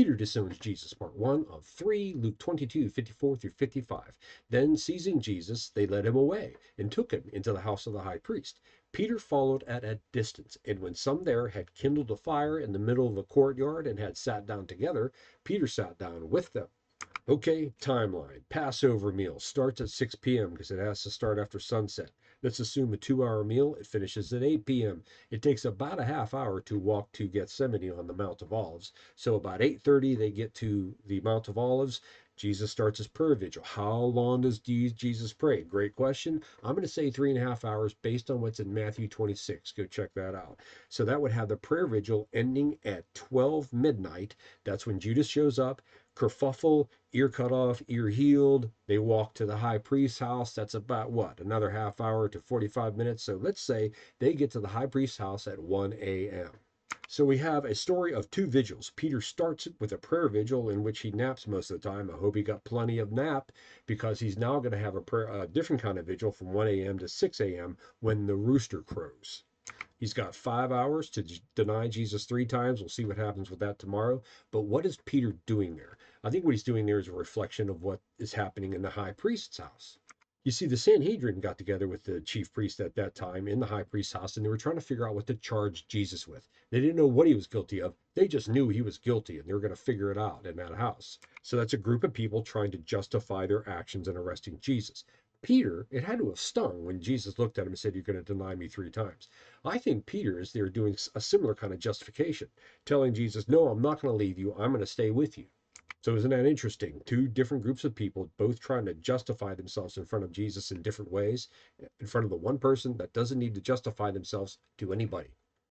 Peter disowns Jesus, part 1 of 3, Luke 22:54 through 55. Then, seizing Jesus, they led him away and took him into the house of the high priest. Peter followed at a distance, and when some there had kindled a fire in the middle of the courtyard and had sat down together, Peter sat down with them. Okay, timeline. Passover meal starts at 6 p.m. because it has to start after sunset. Let's assume a 2-hour meal. It finishes at 8 p.m. It takes about a half hour to walk to Gethsemane on the Mount of Olives. So about 8:30 they get to the Mount of Olives. Jesus starts his prayer vigil. How long does Jesus pray? Great question. I'm going to say 3.5 hours based on what's in Matthew 26. Go check that out. So that would have the prayer vigil ending at 12 midnight. That's when Judas shows up. Kerfuffle, ear cut off, ear healed. They walk to the high priest's house. That's about what? Another half hour to 45 minutes. So let's say they get to the high priest's house at 1 a.m. So we have a story of two vigils. Peter starts with a prayer vigil in which he naps most of the time. I hope he got plenty of nap because he's now going to have a different kind of vigil from 1 a.m. to 6 a.m. when the rooster crows. He's got 5 hours to deny Jesus 3 times. We'll see what happens with that tomorrow. But what is Peter doing there? I think what he's doing there is a reflection of what is happening in the high priest's house. You see, the Sanhedrin got together with the chief priest at that time in the high priest's house, and they were trying to figure out what to charge Jesus with. They didn't know what he was guilty of. They just knew he was guilty, and they were going to figure it out in that house. So that's a group of people trying to justify their actions in arresting Jesus. Peter, it had to have stung when Jesus looked at him and said, "You're going to deny me 3 times." I think Peter is there doing a similar kind of justification, telling Jesus, "No, I'm not going to leave you. I'm going to stay with you." So isn't that interesting? Two different groups of people, both trying to justify themselves in front of Jesus in different ways, in front of the one person that doesn't need to justify themselves to anybody.